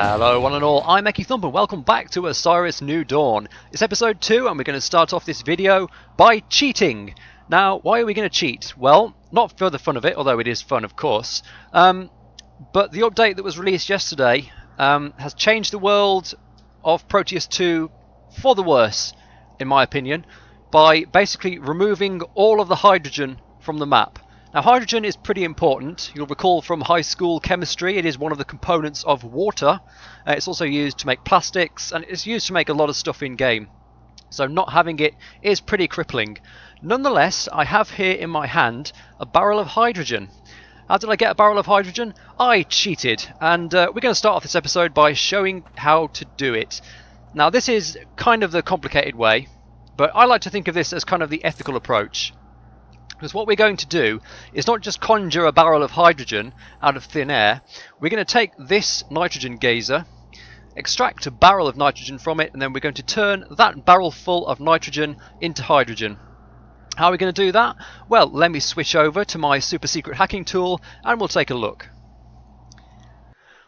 Hello one and all, I'm EkkiThump and welcome back to Osiris New Dawn. It's episode 2 and we're going to start off this video by cheating. Now, why are we going to cheat? Well, not for the fun of it, although it is fun of course, but the update that was released yesterday has changed the world of Proteus 2 for the worse, in my opinion, by basically removing all of the hydrogen from the map. Now, hydrogen is pretty important. You'll recall from high school chemistry, it is one of the components of water. It's also used to make plastics, and it's used to make a lot of stuff in game. So not having it is pretty crippling. Nonetheless, I have here in my hand a barrel of hydrogen. How did I get a barrel of hydrogen? I cheated, and we're going to start off this episode by showing how to do it. Now, this is kind of the complicated way, but I like to think of this as kind of the ethical approach. Because what we're going to do is not just conjure a barrel of hydrogen out of thin air. We're going to take this nitrogen geyser, extract a barrel of nitrogen from it, and then we're going to turn that barrel full of nitrogen into hydrogen. How are we going to do that? Well, let me switch over to my super secret hacking tool and we'll take a look.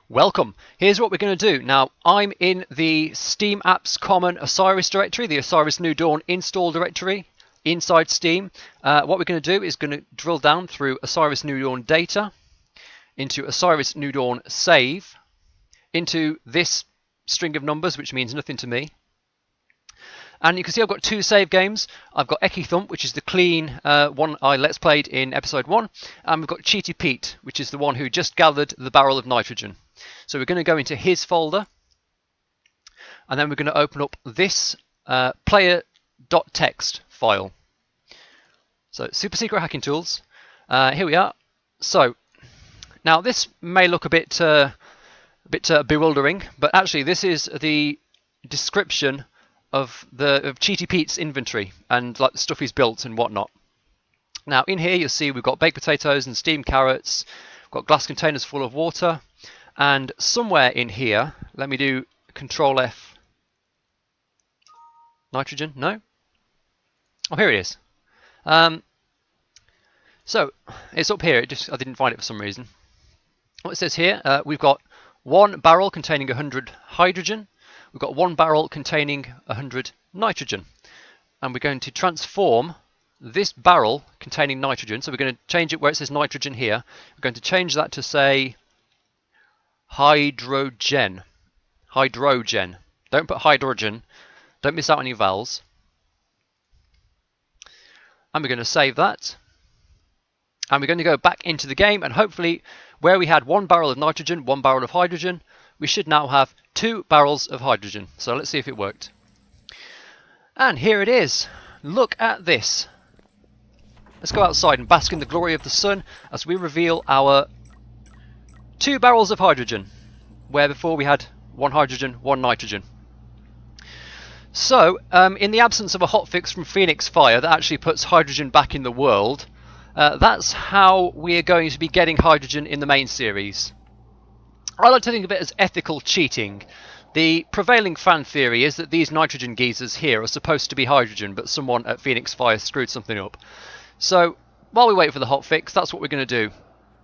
Welcome. Here's what we're going to do. Now, I'm in the Steam Apps Common Osiris directory, the Osiris New Dawn install directory. Inside Steam, what we're going to do is going to drill down through Osiris New Dawn data, into Osiris New Dawn save, into this string of numbers, which means nothing to me. And you can see I've got two save games. I've got EkkiThump, which is the clean one I let's played in episode 1, and we've got Cheaty Pete, which is the one who just gathered the barrel of nitrogen. So we're going to go into his folder, and then we're going to open up this player.txt file. So super secret hacking tools. Here we are. So now this may look a bit bewildering, but actually this is the description of Cheaty Pete's inventory and like the stuff he's built and whatnot. Now in here you'll see we've got baked potatoes and steamed carrots. We've got glass containers full of water, and somewhere in here, let me do Control F. Nitrogen? No. Oh, here it is. So it's up here. I didn't find it for some reason. What it says here, we've got one barrel containing 100 hydrogen. We've got one barrel containing 100 nitrogen, and we're going to transform this barrel containing nitrogen. So we're going to change it where it says nitrogen here. We're going to change that to say hydrogen. Hydrogen. Don't put hydrogen. Don't miss out on your vowels. And we're going to save that, and we're going to go back into the game, and hopefully where we had one barrel of nitrogen, one barrel of hydrogen, we should now have 2 barrels of hydrogen. So let's see if it worked. And here it is. Look at this. Let's go outside and bask in the glory of the sun as we reveal our 2 barrels of hydrogen, where before we had 1 hydrogen, 1 nitrogen. So, in the absence of a hotfix from Fenix Fire that actually puts hydrogen back in the world, that's how we are going to be getting hydrogen in the main series. I like to think of it as ethical cheating. The prevailing fan theory is that these nitrogen geysers here are supposed to be hydrogen, but someone at Fenix Fire screwed something up. So, while we wait for the hotfix, that's what we're going to do.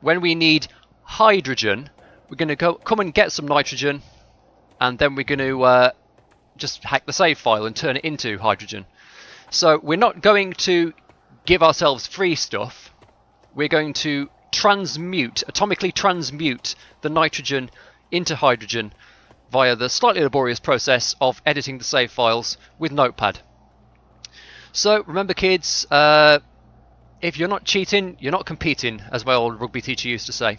When we need hydrogen, we're going to come and get some nitrogen, and then we're going to just hack the save file and turn it into hydrogen. So we're not going to give ourselves free stuff. We're going to atomically transmute the nitrogen into hydrogen via the slightly laborious process of editing the save files with Notepad. So remember kids, if you're not cheating, you're not competing, as my old rugby teacher used to say.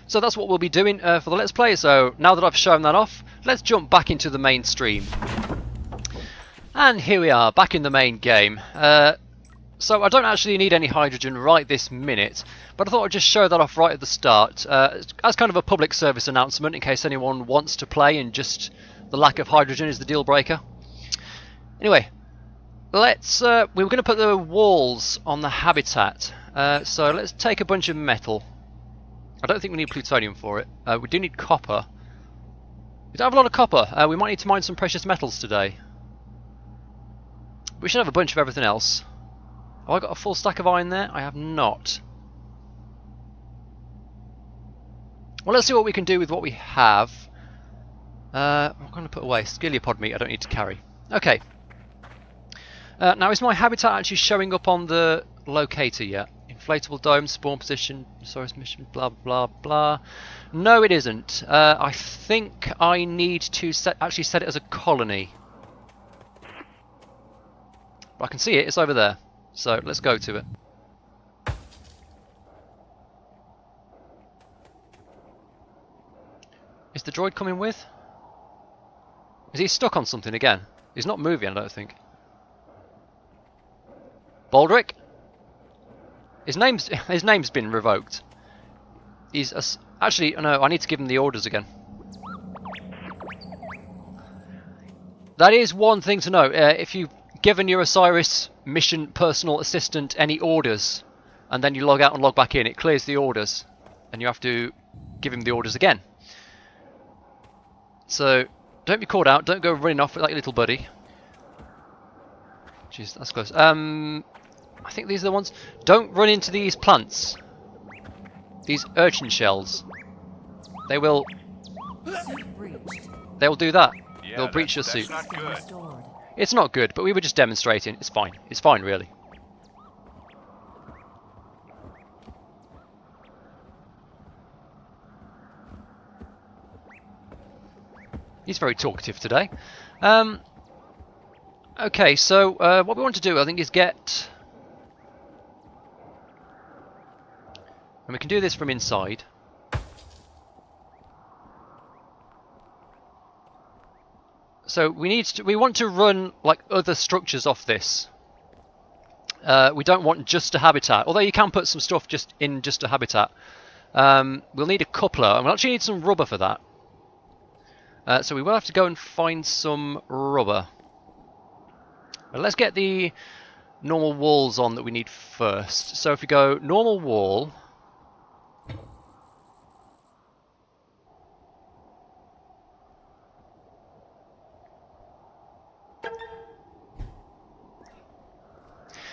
So that's what we'll be doing for the Let's Play. So now that I've shown that off, let's jump back into the main stream. And here we are, back in the main game. So I don't actually need any hydrogen right this minute, but I thought I'd just show that off right at the start, as kind of a public service announcement in case anyone wants to play and just the lack of hydrogen is the deal breaker. Anyway, we were going to put the walls on the habitat, so let's take a bunch of metal. I don't think we need plutonium for it. We do need copper. We don't have a lot of copper. We might need to mine some precious metals today. We should have a bunch of everything else. Have I got a full stack of iron there? I have not. Well, let's see what we can do with what we have. I'm going to put away. Skiliopod meat I don't need to carry. Okay. Now is my habitat actually showing up on the locator yet? Inflatable dome, spawn position, Osiris mission, blah blah blah. No, it isn't. I think I need to actually set it as a colony. But I can see it. It's over there. So let's go to it. Is the droid coming with? Is he stuck on something again? He's not moving, I don't think. Baldric? His name's been revoked. He's actually no. I need to give him the orders again. That is one thing to know. If you've given your Osiris mission personal assistant any orders, and then you log out and log back in, it clears the orders, and you have to give him the orders again. So don't be caught out. Don't go running off like your little buddy. Jeez, that's close. I think these are the ones. Don't run into these plants. These urchin shells. They will do that. Yeah, they'll breach your suit. Not good. It's not good, but we were just demonstrating. It's fine. It's fine, really. He's very talkative today. Okay, so what we want to do, I think, is get... And we can do this from inside. So we want to run like other structures off this. We don't want just a habitat, although you can put some stuff just in just a habitat. We'll need a coupler, and we'll actually need some rubber for that. So we will have to go and find some rubber. But let's get the normal walls on that we need first. So if we go normal wall.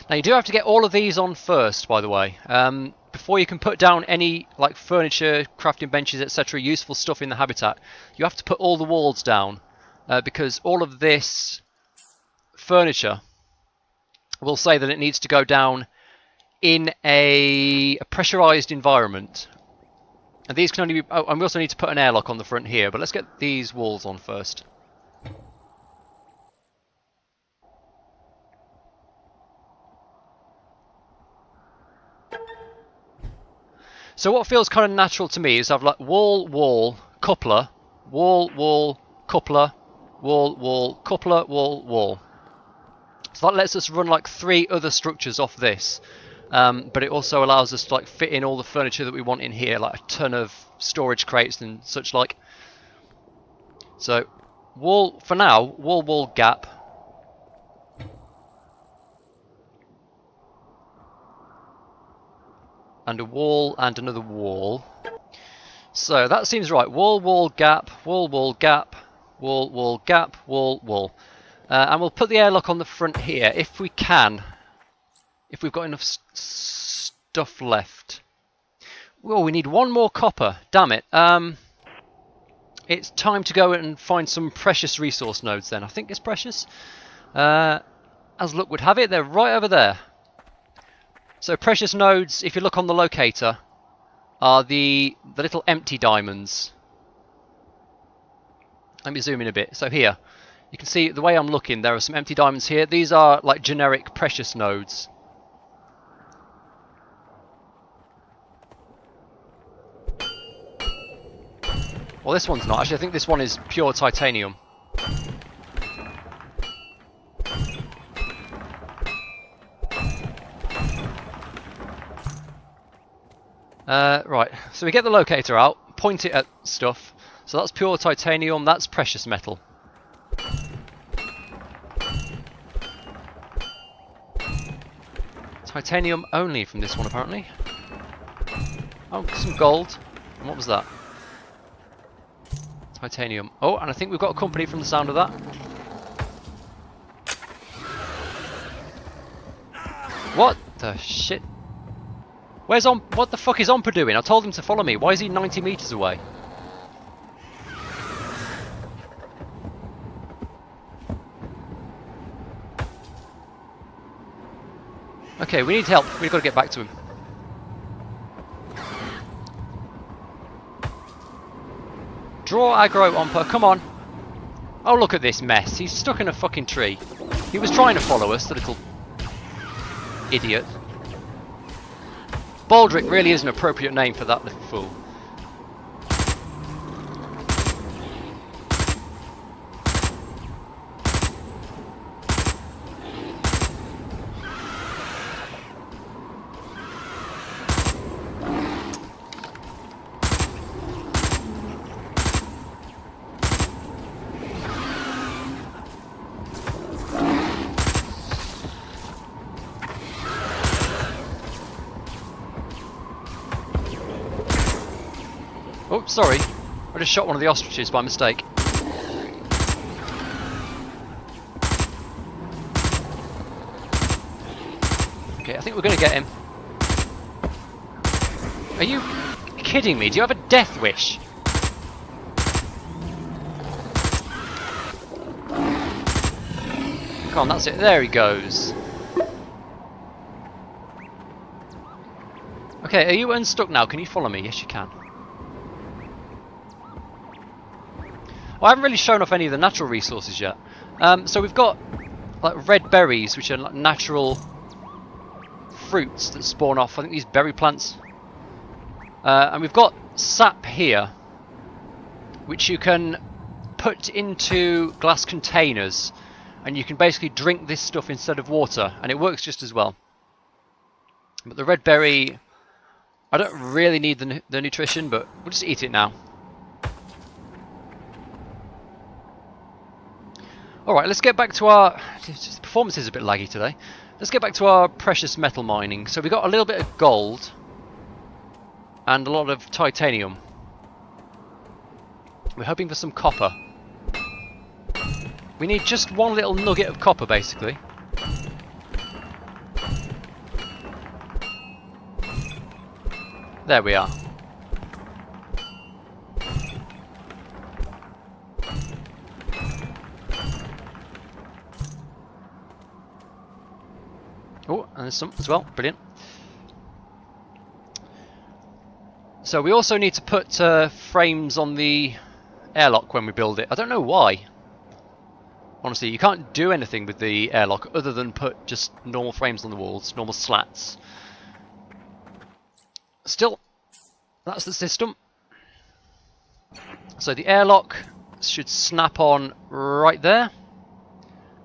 Now you do have to get all of these on first, by the way, before you can put down any like furniture, crafting benches, etc., useful stuff in the habitat. You have to put all the walls down because all of this furniture will say that it needs to go down in a pressurized environment. And these can only be... Oh, and we also need to put an airlock on the front here, but let's get these walls on first. So what feels kind of natural to me is I've like wall, wall, coupler, wall, wall, coupler, wall, wall, coupler, wall, wall. So that lets us run like 3 other structures off this. But it also allows us to like fit in all the furniture that we want in here, like a ton of storage crates and such like. So wall, for now, wall, wall, gap. And a wall and another wall. So that seems right. Wall, wall, gap, wall, wall, gap, wall, wall, gap, wall, wall. And we'll put the airlock on the front here if we can. If we've got enough stuff left. Well, we need 1 more copper. Damn it. It's time to go and find some precious resource nodes then. I think it's precious. As luck would have it, they're right over there. So precious nodes, if you look on the locator, are the little empty diamonds. Let me zoom in a bit. So here, you can see the way I'm looking, there are some empty diamonds here. These are like generic precious nodes. Well, this one's not. Actually, I think this one is pure titanium. Right, so we get the locator out, point it at stuff. So that's pure titanium, that's precious metal. Titanium only from this one, apparently. Oh, some gold. And what was that? Titanium. Oh, and I think we've got a company from the sound of that. What the shit? Where's what the fuck is Ompa doing? I told him to follow me. Why is he 90 meters away? Okay, we need help. We've got to get back to him. Draw aggro on per. Come on. Oh, look at this mess. He's stuck in a fucking tree. He was trying to follow us, the little idiot. Baldric really is an appropriate name for that little fool. Oh, sorry. I just shot one of the ostriches by mistake. Okay, I think we're going to get him. Are you kidding me? Do you have a death wish? Come on, that's it. There he goes. Okay, are you unstuck now? Can you follow me? Yes, you can. Well, I haven't really shown off any of the natural resources yet. So we've got like red berries, which are like natural fruits that spawn off, I think, these berry plants. And we've got sap here, which you can put into glass containers, and you can basically drink this stuff instead of water, and it works just as well. But the red berry, I don't really need the nutrition, but we'll just eat it now. Alright, let's get back to our... The performance is a bit laggy today. Let's get back to our precious metal mining. So we got a little bit of gold and a lot of titanium. We're hoping for some copper. We need just one little nugget of copper, basically. There we are. Oh, and there's some as well. Brilliant. So we also need to put frames on the airlock when we build it. I don't know why. Honestly, you can't do anything with the airlock other than put just normal frames on the walls, normal slats. Still, that's the system. So the airlock should snap on right there.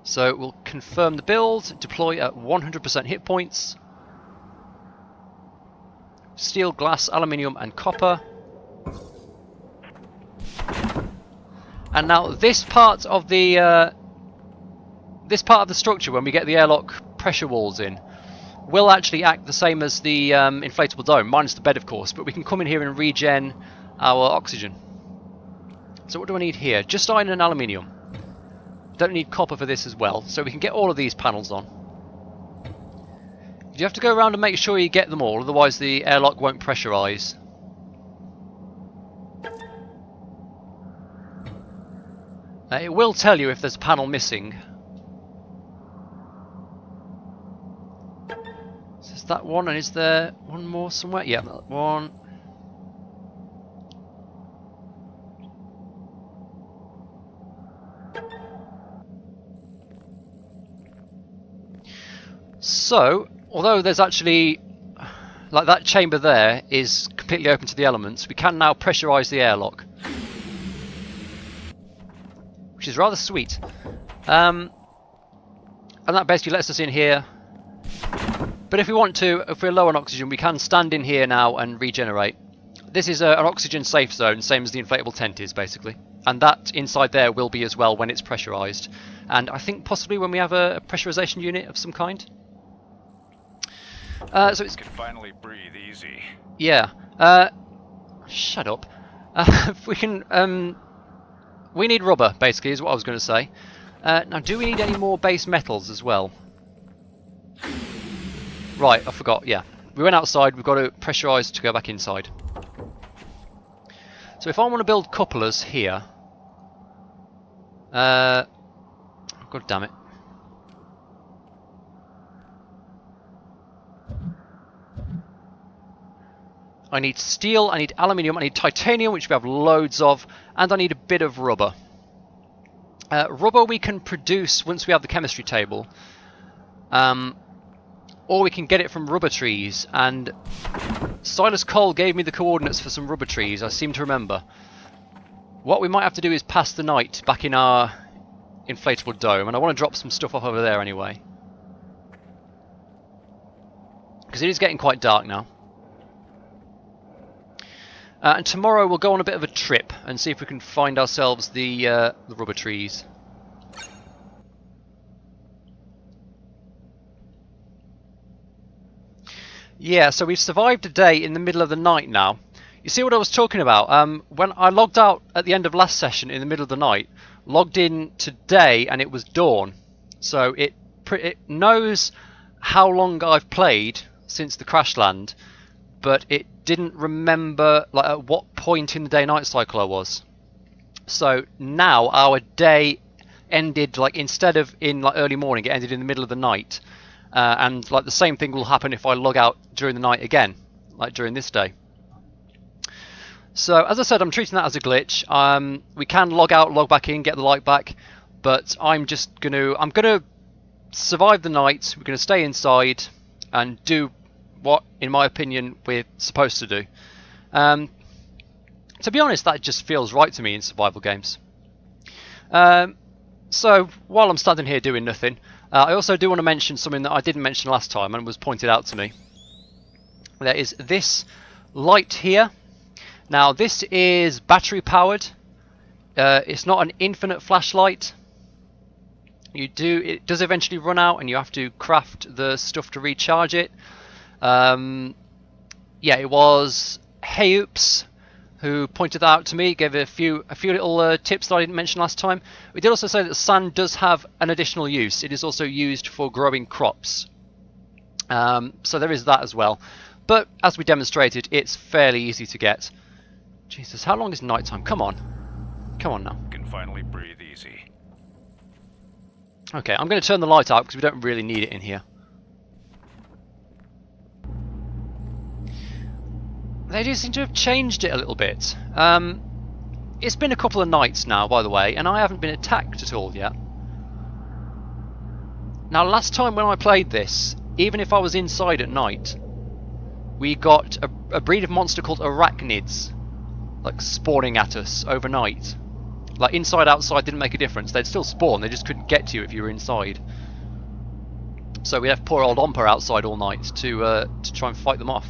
So we'll confirm the build, deploy at 100% hit points. Steel, glass, aluminium and copper. And now this part of the structure, when we get the airlock pressure walls in, will actually act the same as the inflatable dome, minus the bed of course, but we can come in here and regen our oxygen. So what do I need here? Just iron and aluminium. Don't need copper for this as well, so we can get all of these panels on. You have to go around and make sure you get them all, otherwise the airlock won't pressurise. It will tell you if there's a panel missing. So is that one, and is there one more somewhere? Yeah, that one. So, although there's actually, like that chamber there is completely open to the elements, we can now pressurise the airlock. Which is rather sweet. And that basically lets us in here. But if we want to, if we're low on oxygen, we can stand in here now and regenerate. This is an oxygen safe zone, same as the inflatable tent is, basically. And that inside there will be as well when it's pressurised. And I think possibly when we have a pressurisation unit of some kind. So it's... can finally breathe easy. Yeah. Shut up. If we can... we need rubber, basically, is what I was going to say. Now, do we need any more base metals as well? Right, I forgot, yeah. We went outside, we've got to pressurise to go back inside. So if I want to build cupolas here... God damn it. I need steel, I need aluminium, I need titanium, which we have loads of, and I need a bit of rubber. Rubber we can produce once we have the chemistry table. Or we can get it from rubber trees, and Silas Cole gave me the coordinates for some rubber trees, I seem to remember. What we might have to do is pass the night back in our inflatable dome, and I want to drop some stuff off over there anyway. Because it is getting quite dark now. And tomorrow we'll go on a bit of a trip and see if we can find ourselves the rubber trees. Yeah, so we've survived a day in the middle of the night now. You see what I was talking about? When I logged out at the end of last session in the middle of the night, logged in today and it was dawn. So it knows how long I've played since the crash land, but it didn't remember like at what point in the day-night cycle I was. So now our day ended like instead of in like early morning, it ended in the middle of the night. And like the same thing will happen if I log out during the night again, like during this day. So as I said, I'm treating that as a glitch. We can log out, log back in, get the light back, but I'm gonna survive the night. We're gonna stay inside and do what, in my opinion, we're supposed to do. To be honest, that just feels right to me in survival games. So while I'm standing here doing nothing, I also do want to mention something that I didn't mention last time and was pointed out to me. There is this light here. Now this is battery powered. It's not an infinite flashlight. It does eventually run out and you have to craft the stuff to recharge it. Yeah, it was Hey Oops who pointed that out to me, gave a few little tips that I didn't mention last time. We did also say that sand does have an additional use. It is also used for growing crops. So there is that as well. But as we demonstrated, it's fairly easy to get. Jesus, how long is nighttime? Come on. Come on now. Can finally breathe easy. Okay, I'm going to turn the light out because we don't really need it in here. They do seem to have changed it a little bit. It's been a couple of nights now, by the way, and I haven't been attacked at all yet. Now, last time when I played this, even if I was inside at night, we got a breed of monster called arachnids, like spawning at us overnight. Like inside, outside didn't make a difference. They'd still spawn. They just couldn't get to you if you were inside. So we have poor old Ompa outside all night to try and fight them off.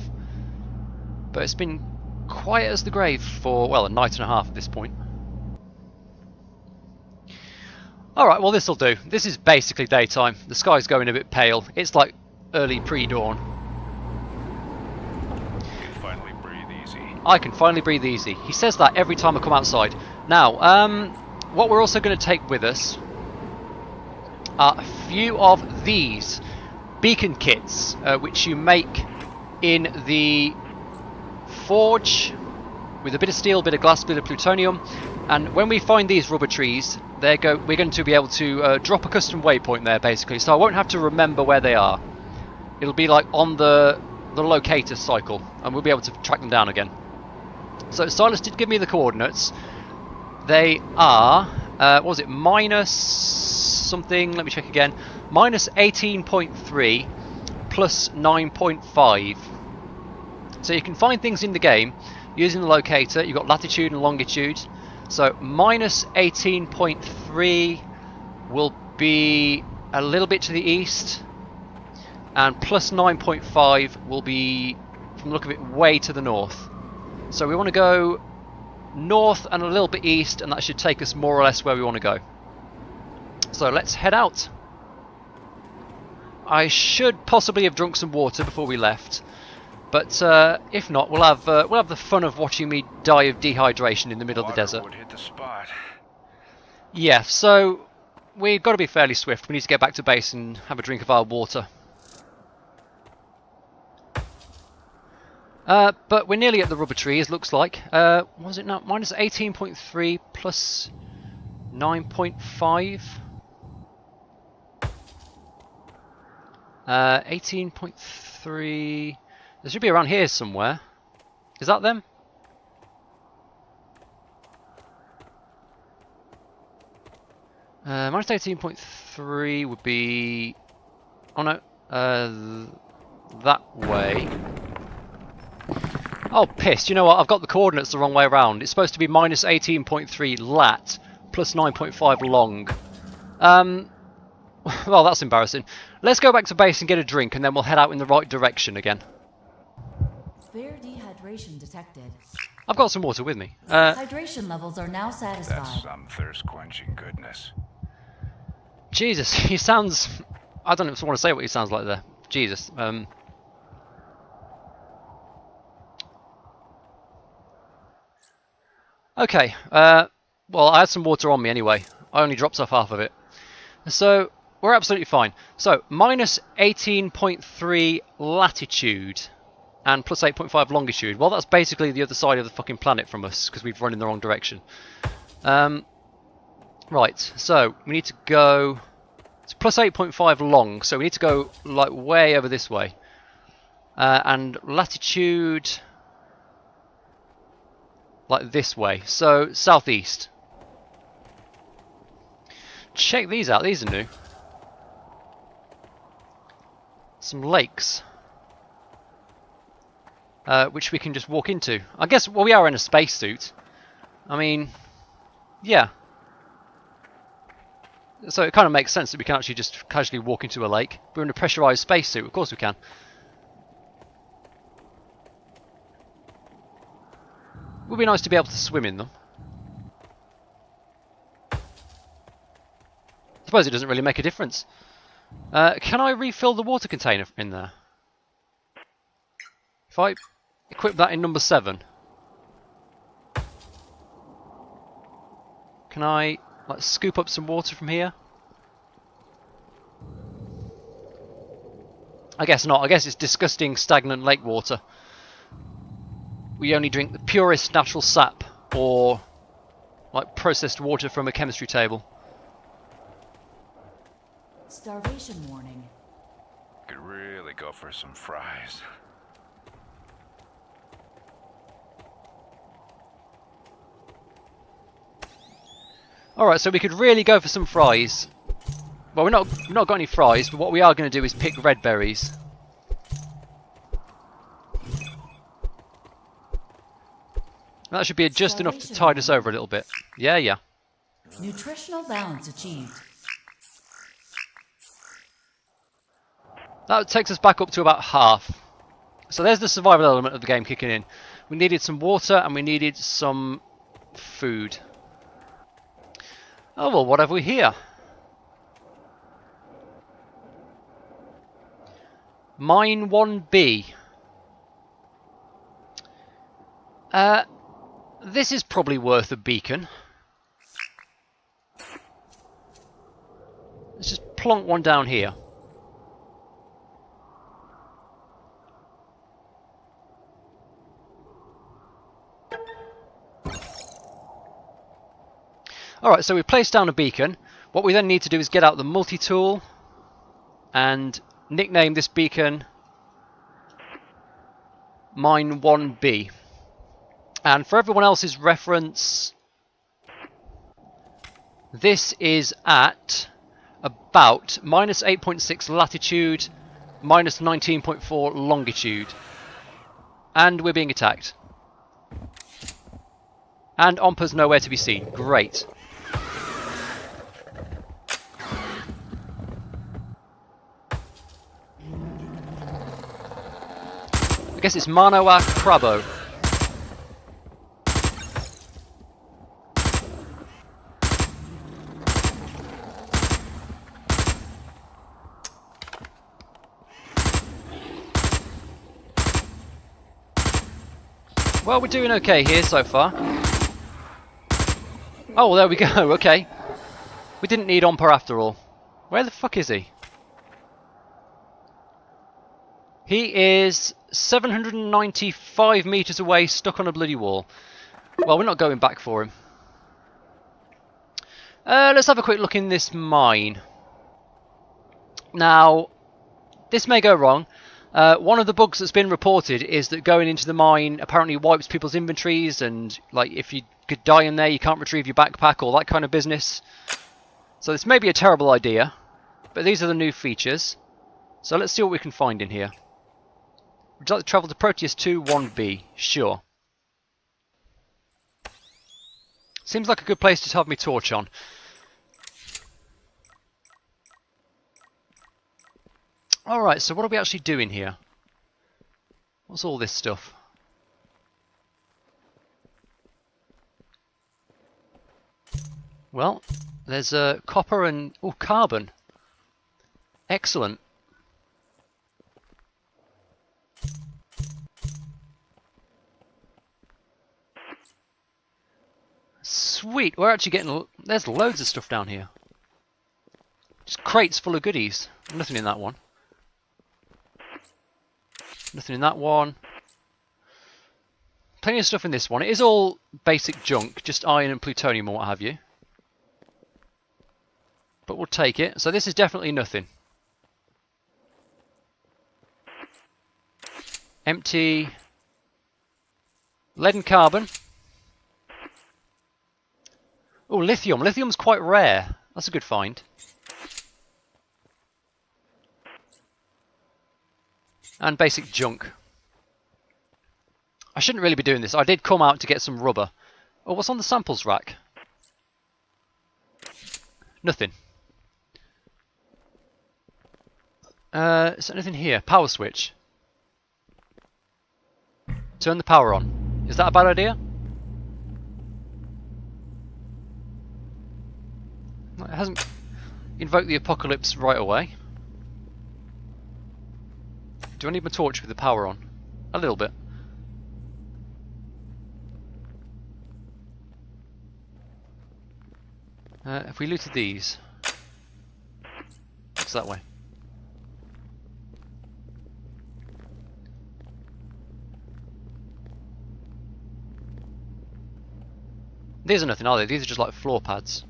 But it's been quiet as the grave for, well, a night and a half at this point. Alright, well this'll do. This is basically daytime. The sky's going a bit pale. It's like early pre-dawn. Can finally breathe easy. I can finally breathe easy. He says that every time I come outside. Now, what we're also going to take with us are a few of these beacon kits, which you make in the forge with a bit of steel, a bit of glass, a bit of plutonium, and when we find these rubber trees, we're going to be able to drop a custom waypoint there, basically, so I won't have to remember where they are. It'll be like on the locator cycle, and we'll be able to track them down again. So Silas did give me the coordinates. They are, what was it, minus something, let me check again, minus 18.3 plus 9.5. So you can find things in the game using the locator. You've got latitude and longitude. So minus 18.3 will be a little bit to the east, and plus 9.5 will be, from the look of it, way to the north. So we want to go north and a little bit east, and that should take us more or less where we want to go. So let's head out. I should possibly have drunk some water before we left. But if not, we'll have the fun of watching me die of dehydration in the middle of the desert. Would hit the spot. Yeah, so we've got to be fairly swift. We need to get back to base and have a drink of our water. But we're nearly at the rubber trees, looks like. What was it now? Minus 18.3 plus 9.5. 18.3... There should be around here somewhere. Is that them? Minus 18.3 would be... Oh no. That way. Oh, pissed. You know what? I've got the coordinates the wrong way around. It's supposed to be minus 18.3 lat, plus 9.5 long. Well, that's embarrassing. Let's go back to base and get a drink, and then we'll head out in the right direction again. Severe dehydration detected. I've got some water with me. Hydration levels are now satisfied. That's some thirst-quenching goodness. Jesus, he sounds... I don't want to say what he sounds like there. Jesus. Okay. Well, I had some water on me anyway. I only dropped off half of it. So, we're absolutely fine. So, minus 18.3 latitude and plus 8.5 longitude. Well, that's basically the other side of the fucking planet from us, because we've run in the wrong direction. Right, so we need to go... It's plus 8.5 long, so we need to go like way over this way. And latitude... like this way, so southeast. Check these out, these are new. Some lakes. Which we can just walk into. I guess, well, we are in a spacesuit. I mean, yeah. So it kind of makes sense that we can actually just casually walk into a lake. We're in a pressurized spacesuit, of course we can. It would be nice to be able to swim in them. I suppose it doesn't really make a difference. Can I refill the water container in there? If I equip that in number 7. Can I like scoop up some water from here? I guess not. I guess it's disgusting stagnant lake water. We only drink the purest natural sap or like processed water from a chemistry table. Starvation warning. Could really go for some fries. Alright, so we could really go for some fries. Well, we've not got any fries, but what we are going to do is pick red berries. That should be just enough to tide us over a little bit. Yeah, yeah. Nutritional balance achieved. That takes us back up to about half. So there's the survival element of the game kicking in. We needed some water and we needed some food. Oh well, what have we here? Mine 1B. This is probably worth a beacon. Let's just plonk one down here. Alright, so we've placed down a beacon. What we then need to do is get out the multi-tool and nickname this beacon Mine 1B. And for everyone else's reference, this is at about minus 8.6 latitude, minus 19.4 longitude. And we're being attacked. And Ompa's nowhere to be seen. Great. I guess it's Manoa Crabo. Well, we're doing okay here so far. Oh, there we go, okay. We didn't need Ompa after all. Where the fuck is he? He is 795 meters away, stuck on a bloody wall. Well, we're not going back for him. Let's have a quick look in this mine. Now, this may go wrong. One of the bugs that's been reported is that going into the mine apparently wipes people's inventories, and like if you could die in there, you can't retrieve your backpack, all that kind of business. So this may be a terrible idea, but these are the new features. So let's see what we can find in here. Would you like to travel to Proteus 2 1B? Sure. Seems like a good place to have me torch on. Alright, so what are we actually doing here? What's all this stuff? Well, there's copper and carbon. Excellent. Sweet, we're actually getting... There's loads of stuff down here. Just crates full of goodies. Nothing in that one. Nothing in that one. Plenty of stuff in this one. It is all basic junk, just iron and plutonium or what have you. But we'll take it. So this is definitely nothing. Empty. Lead and carbon. Oh, lithium. Lithium's quite rare. That's a good find. And basic junk. I shouldn't really be doing this. I did come out to get some rubber. Oh, what's on the samples rack? Nothing. Is there anything here? Power switch. Turn the power on. Is that a bad idea? It hasn't invoked the apocalypse right away. Do I need my torch with the power on? A little bit. If we looted these... What's that way? These are nothing, are they? These are just like floor pads.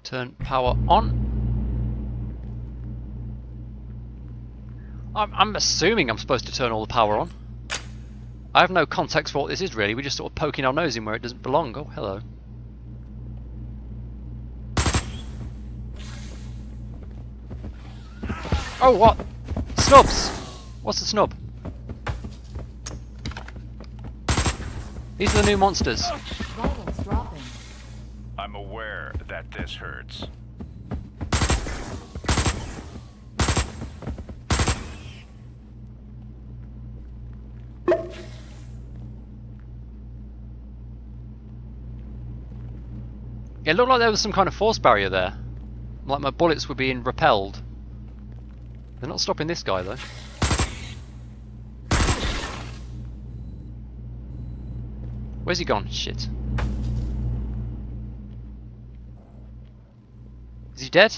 Turn power on. I'm assuming I'm supposed to turn all the power on. I have no context for what this is really. We're just sort of poking our nose in where it doesn't belong. Oh, hello. Oh, what? Snubs! What's the snub? These are the new monsters. Vitals dropping. I'm aware that this hurts. It looked like there was some kind of force barrier there. Like my bullets were being repelled. They're not stopping this guy though. Where's he gone? Shit. Is he dead?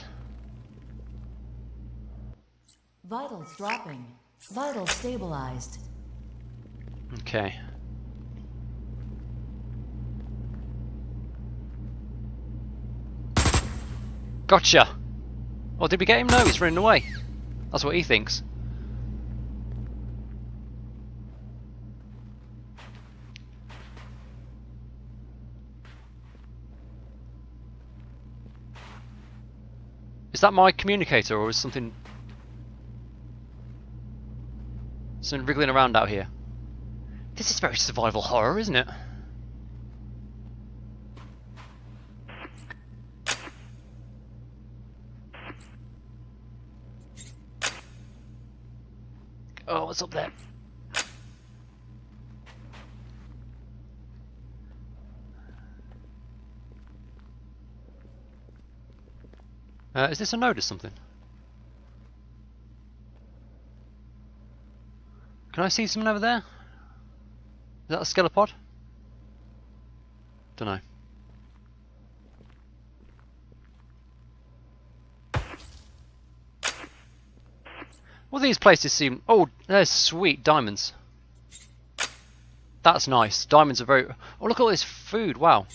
Vitals dropping. Vitals stabilized. Okay. Gotcha! Oh, did we get him? No, he's running away. That's what he thinks. Is that my communicator or is something wriggling around out here? This is very survival horror, isn't it? Oh, what's up there? Is this a node or something? Can I see someone over there? Is that a skelepod? Dunno. Well, these places seem... Oh, there's sweet diamonds. That's nice. Diamonds are very... Oh, look at all this food. Wow.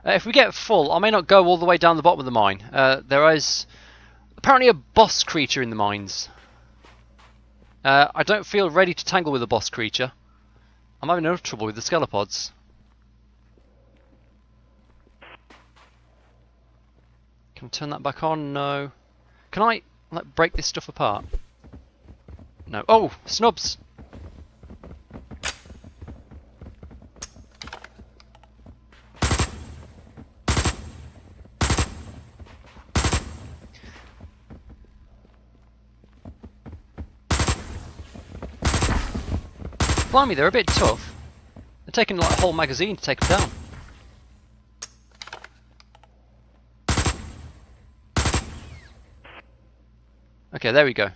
If we get full, I may not go all the way down the bottom of the mine. There is apparently a boss creature in the mines. I don't feel ready to tangle with a boss creature. I'm having enough trouble with the skelepods. Can I turn that back on? No. Can I like break this stuff apart? No. Oh, snubs! Blimey, they're a bit tough. They're taking like a whole magazine to take them down. Okay, there we go.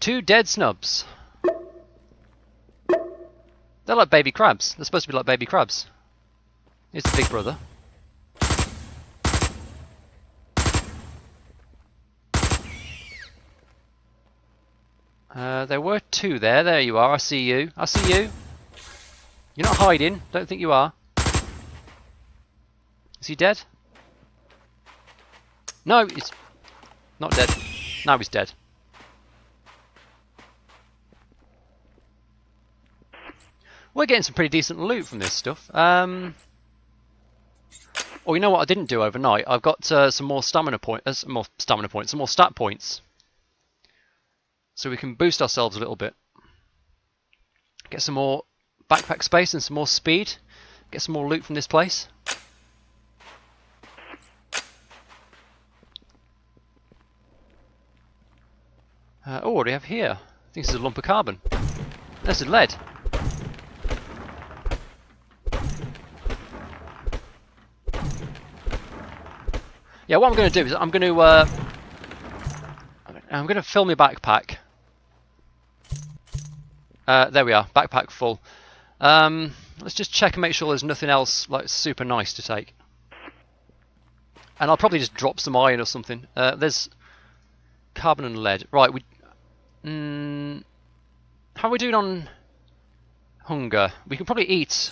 2 dead snubs. They're like baby crabs. They're supposed to be like baby crabs. Here's the big brother. There were 2 there. There you are. I see you. I see you. You're not hiding. Don't think you are. Is he dead? No, he's not dead. Now he's dead. We're getting some pretty decent loot from this stuff. Oh, you know what I didn't do overnight? I've got some more stamina points, some more stat points. So we can boost ourselves a little bit. Get some more backpack space and some more speed. Get some more loot from this place. Oh, what do we have here? I think this is a lump of carbon. This is lead. Yeah, what I'm going to do is I'm going to fill my backpack. There we are, backpack full. Let's just check and make sure there's nothing else like super nice to take. And I'll probably just drop some iron or something. There's carbon and lead. Right, how are we doing on hunger? We can probably eat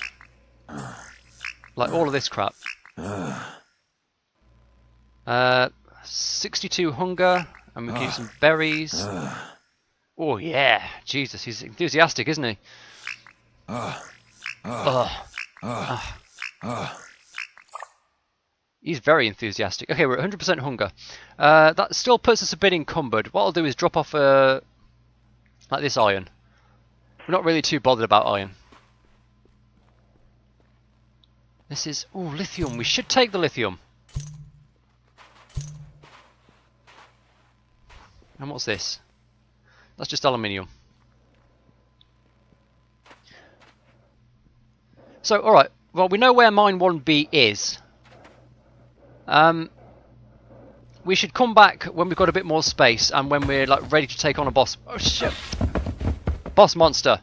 like all of this crap. 62 hunger, and we can eat some berries. Oh yeah, Jesus, he's enthusiastic, isn't he? He's very enthusiastic. Okay, we're at 100% hunger. That still puts us a bit encumbered. What I'll do is drop off like this iron. We're not really too bothered about iron. This is lithium. We should take the lithium. And what's this? That's just aluminium. So, alright. Well, we know where mine 1B is. We should come back when we've got a bit more space and when we're like ready to take on a boss. Oh shit! Boss monster.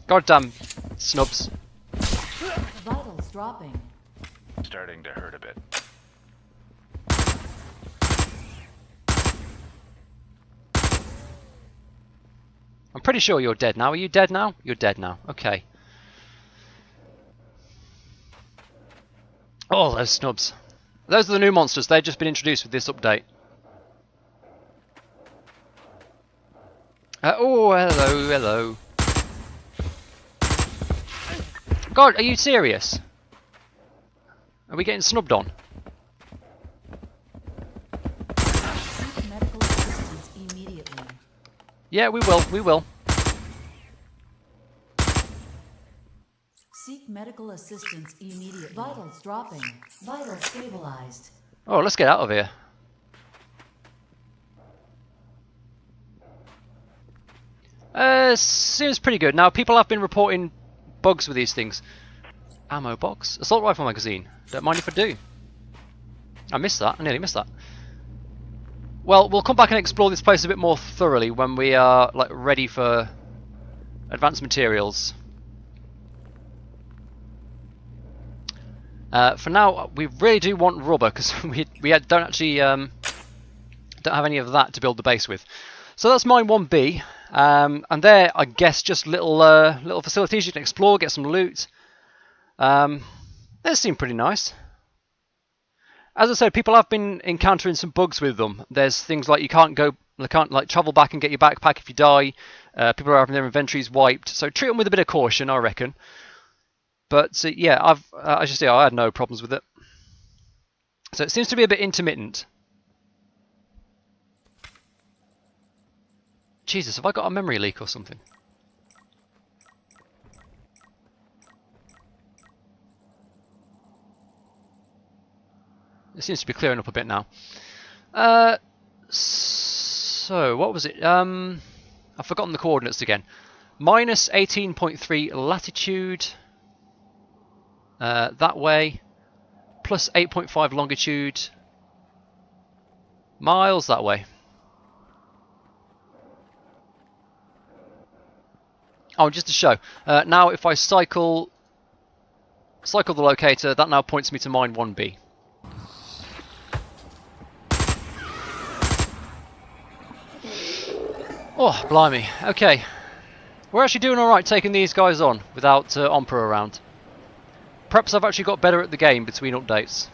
Goddamn snubs. Vitals dropping. Starting to hurt a bit. I'm pretty sure you're dead now. Are you dead now? You're dead now. Okay. Oh, those snubs. Those are the new monsters. They've just been introduced with this update. Oh, hello, hello. God, are you serious? Are we getting snubbed on? Seek medical assistance immediately. Yeah, we will. We will. Seek medical assistance immediately. Vitals dropping. Vitals stabilized. Oh, let's get out of here. Seems pretty good. Now, people have been reporting bugs with these things. Ammo box. Assault rifle magazine. Don't mind if I do. I missed that. I nearly missed that. Well, we'll come back and explore this place a bit more thoroughly when we are like ready for advanced materials. For now, we really do want rubber because we don't actually don't have any of that to build the base with. So that's mine 1B, and there, I guess, just little facilities you can explore, get some loot. They seem pretty nice. As I said, people have been encountering some bugs with them. There's things like you can't like travel back and get your backpack if you die. People are having their inventories wiped, so treat them with a bit of caution, I reckon. But yeah, I had no problems with it. So it seems to be a bit intermittent. Jesus, have I got a memory leak or something? It seems to be clearing up a bit now. So what was it? I've forgotten the coordinates again. Minus 18.3 latitude. That way. Plus 8.5 longitude. Miles that way. Oh, just to show. Now if I cycle the locator, that now points me to mine 1B. Oh, blimey. Okay. We're actually doing alright taking these guys on without Omperor around. Perhaps I've actually got better at the game between updates.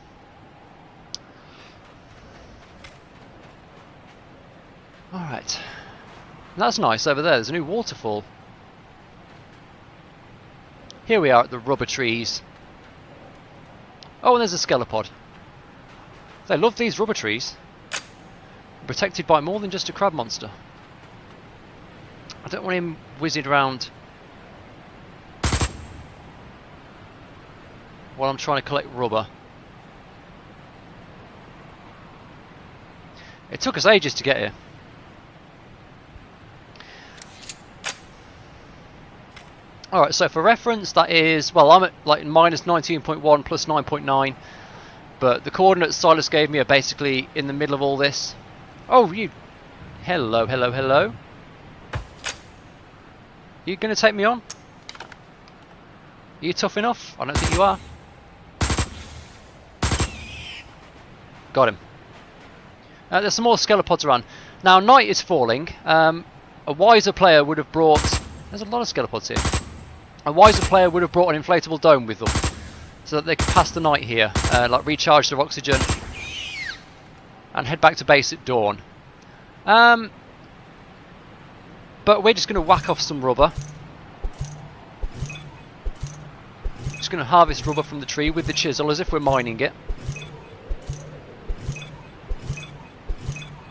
Alright. That's nice over there. There's a new waterfall. Here we are at the rubber trees. Oh, and there's a skelepod. They love these rubber trees. Protected by more than just a crab monster. I don't want him whizzing around while I'm trying to collect rubber. It took us ages to get here. Alright, so for reference, that is, well, I'm at like minus 19.1 plus 9.9, but the coordinates Silas gave me are basically in the middle of all this. Oh, you... Hello, hello, hello. You going to take me on? Are you tough enough? I don't think you are. Got him. There's some more skelepods around. Now, night is falling. A wiser player would have brought... There's a lot of skelepods here. A wiser player would have brought an inflatable dome with them, so that they could pass the night here, like recharge their oxygen, and head back to base at dawn. But we're just going to whack off some rubber. Just going to harvest rubber from the tree with the chisel as if we're mining it.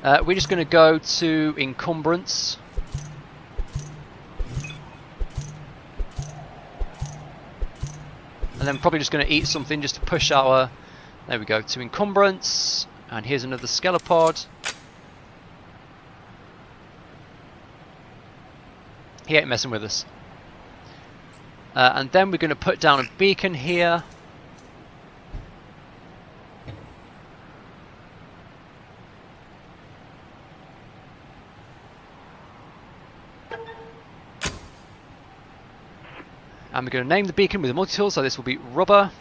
We're just going to go to encumbrance. And then probably just going to eat something just to push our... There we go, to encumbrance. And here's another skelepod. He ain't messing with us. And then we're going to put down a beacon here. And we're going to name the beacon with a multi-tool, so this will be rubber.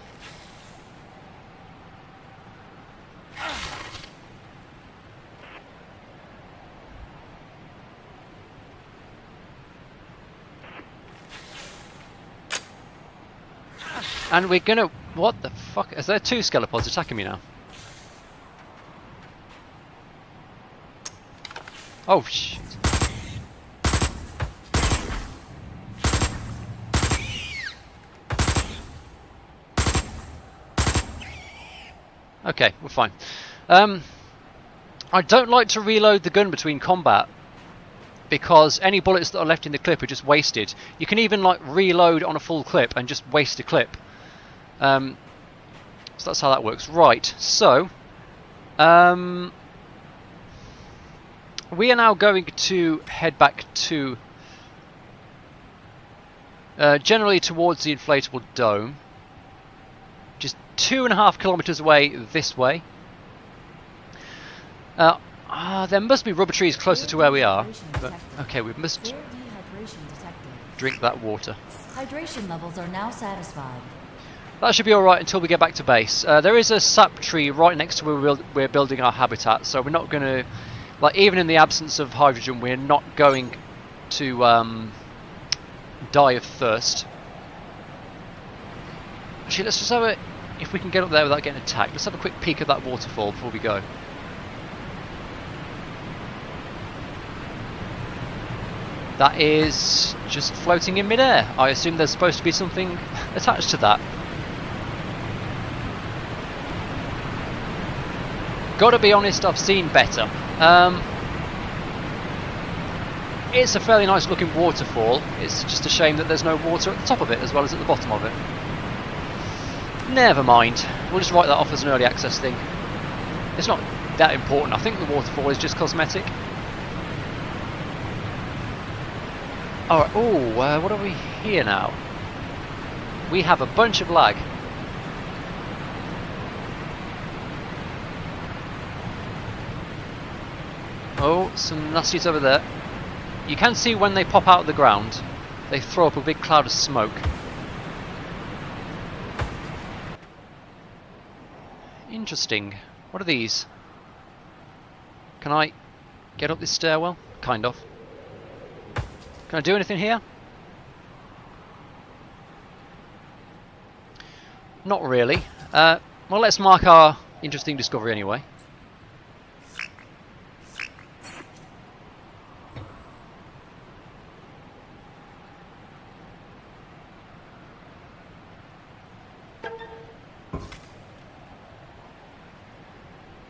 And we're gonna... What the fuck? Is there two skelepods attacking me now? Oh, shit. Okay, we're fine. I don't like to reload the gun between combat, because any bullets that are left in the clip are just wasted. You can even like reload on a full clip and just waste a clip. So that's how that works. Right, so we are now going to head back to generally towards the inflatable dome, just 2.5 kilometers away this way. There must be rubber trees closer to where we are, but okay, we must drink that water. Hydration levels are now satisfied. That should be alright until we get back to base. There is a sap tree right next to where we're building our habitat, so we're not going Like, even in the absence of hydrogen, we're not going to die of thirst. Actually, let's just have a... If we can get up there without getting attacked, let's have a quick peek at that waterfall before we go. That is just floating in midair. I assume there's supposed to be something attached to that. Gotta be honest, I've seen better. It's a fairly nice looking waterfall. It's just a shame that there's no water at the top of it as well as at the bottom of it. Never mind. We'll just write that off as an early access thing. It's not that important. I think the waterfall is just cosmetic. Alright, oh, what are we here now? We have a bunch of lag. Oh, some nasties over there. You can see when they pop out of the ground, they throw up a big cloud of smoke. Interesting. What are these? Can I get up this stairwell? Kind of. Can I do anything here? Not really. Well, let's mark our interesting discovery anyway.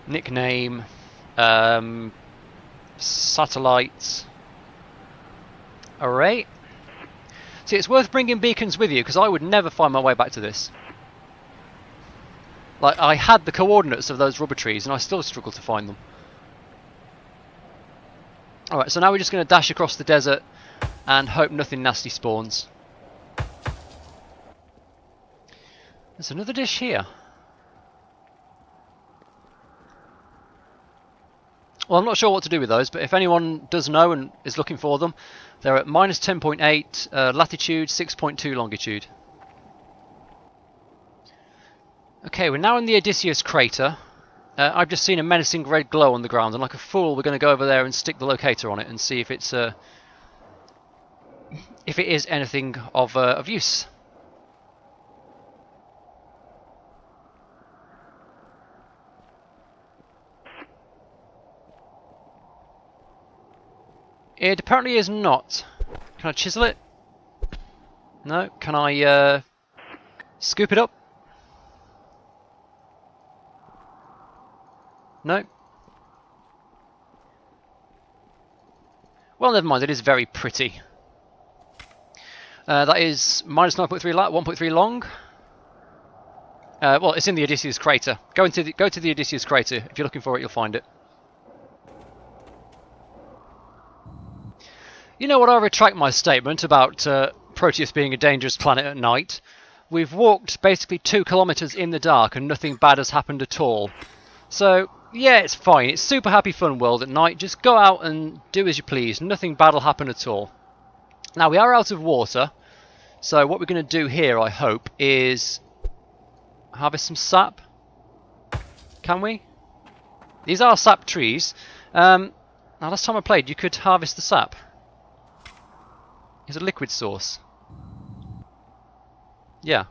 Nickname, satellites, array. See, it's worth bringing beacons with you because I would never find my way back to this. Like, I had the coordinates of those rubber trees and I still struggle to find them. Alright, so now we're just going to dash across the desert and hope nothing nasty spawns. There's another dish here. Well, I'm not sure what to do with those, but if anyone does know and is looking for them, they're at minus 10.8 latitude, 6.2 longitude. Okay, we're now in the Odysseus crater. I've just seen a menacing red glow on the ground, and like a fool, we're going to go over there and stick the locator on it and see if it's if it is anything of use. It apparently is not. Can I chisel it? No. Can I scoop it up? No. Well, never mind. It is very pretty. That is minus 9.3 lat, 1.3 long. Well, it's in the Odysseus crater. Go to the Odysseus crater. If you're looking for it, you'll find it. You know what, I retract my statement about Proteus being a dangerous planet at night. We've walked basically 2 kilometers in the dark and nothing bad has happened at all. So, yeah, it's fine. It's super happy fun world at night. Just go out and do as you please. Nothing bad will happen at all. Now, we are out of water. So what we're going to do here, I hope, is harvest some sap. Can we? These are sap trees. Now, last time I played, you could harvest the sap. It's a liquid source. Yeah.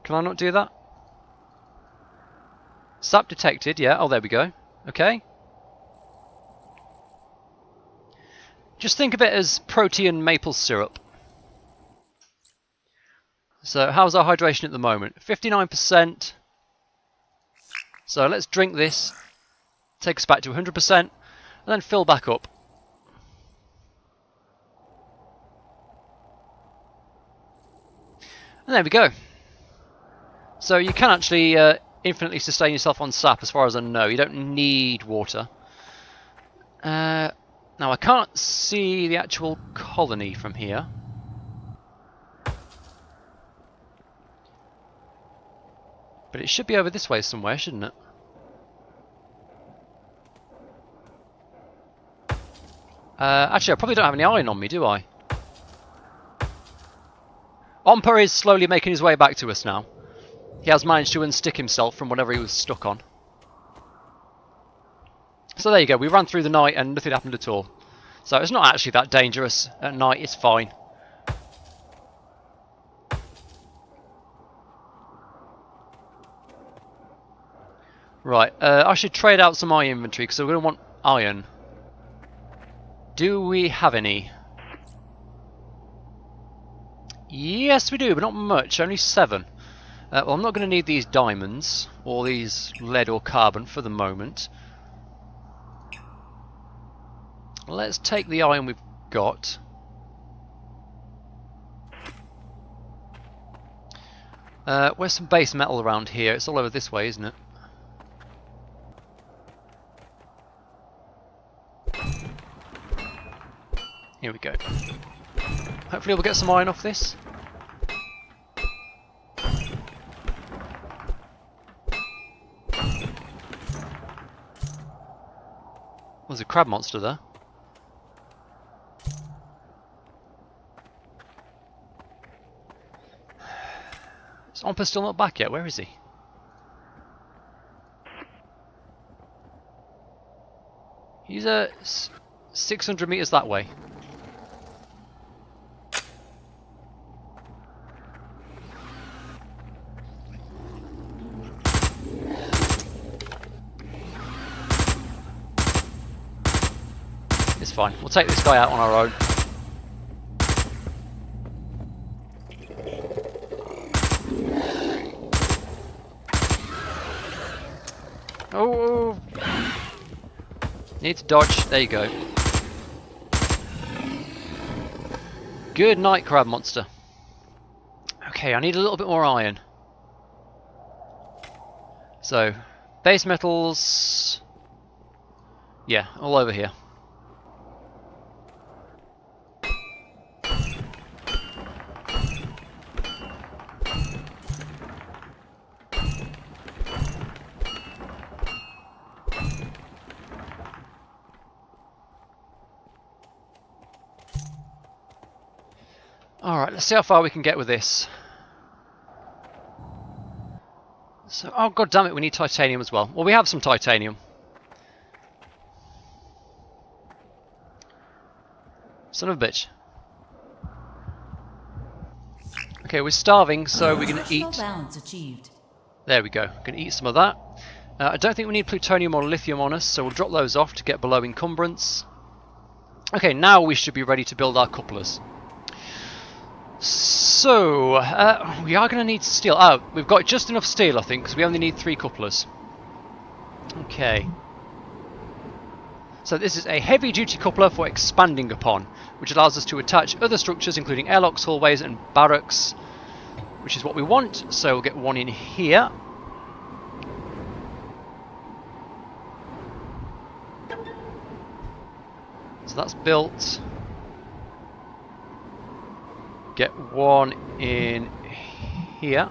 Can I not do that? Sap detected, yeah. Oh, there we go. Okay. Just think of it as protein maple syrup. So, how's our hydration at the moment? 59%. So, let's drink this. Take us back to 100%. And then fill back up. And there we go. So you can actually infinitely sustain yourself on sap, as far as I know. You don't need water. Now I can't see the actual colony from here. But it should be over this way somewhere, shouldn't it? Actually, I probably don't have any iron on me, do I? Ompa is slowly making his way back to us now. He has managed to unstick himself from whatever he was stuck on. So there you go, we ran through the night and nothing happened at all. So it's not actually that dangerous at night, it's fine. Right, I should trade out some iron inventory because we're going to want iron. Do we have any? Yes we do, but not much, only 7. Well, I'm not going to need these diamonds, or these lead or carbon for the moment. Let's take the iron we've got. Where's some base metal around here? It's all over this way, isn't it? Here we go. Hopefully we'll get some iron off this. There's a crab monster there. Is Ompa still not back yet? Where is he? He's 600 meters that way. It's fine. We'll take this guy out on our own. Oh! Need to dodge. There you go. Good night, crab monster. Okay, I need a little bit more iron. So, base metals. Yeah, all over here. Alright, let's see how far we can get with this. So, oh god damn it, we need titanium as well. Well, we have some titanium. Son of a bitch. Okay, we're starving, so we're going to eat. Balance achieved. There we go. Going to eat some of that. I don't think we need plutonium or lithium on us, so we'll drop those off to get below encumbrance. Okay, now we should be ready to build our couplers. So, we are going to need steel. Oh, we've got just enough steel, I think, because we only need 3 couplers. Okay. So this is a heavy-duty coupler for expanding upon, which allows us to attach other structures, including airlocks, hallways, and barracks, which is what we want. So we'll get one in here. So that's built. Get one in here.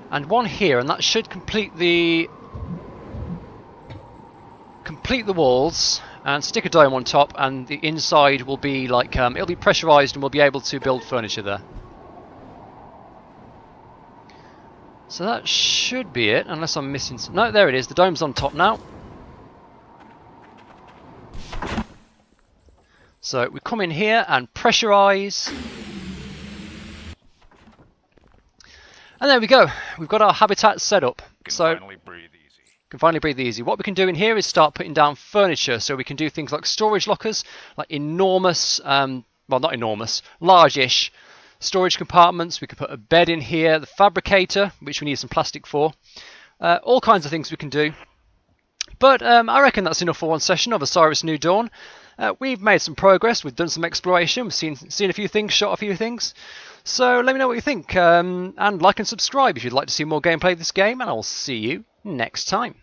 And one here, and that should complete the walls and stick a dome on top, and the inside will be like it'll be pressurized and we'll be able to build furniture there. So that should be it, unless I'm missing some. No, there it is. The dome's on top now. So we come in here and pressurize. And there we go. We've got our habitat set up. So Finally breathe easy. can finally breathe easy. What we can do in here is start putting down furniture, so we can do things like storage lockers, like enormous, well, not enormous, large-ish storage compartments. We could put a bed in here, the fabricator, which we need some plastic for, all kinds of things we can do. But I reckon that's enough for one session of Osiris New Dawn. We've made some progress, we've done some exploration, we've seen a few things, shot a few things. So let me know what you think, and like and subscribe if you'd like to see more gameplay of this game, and I'll see you next time.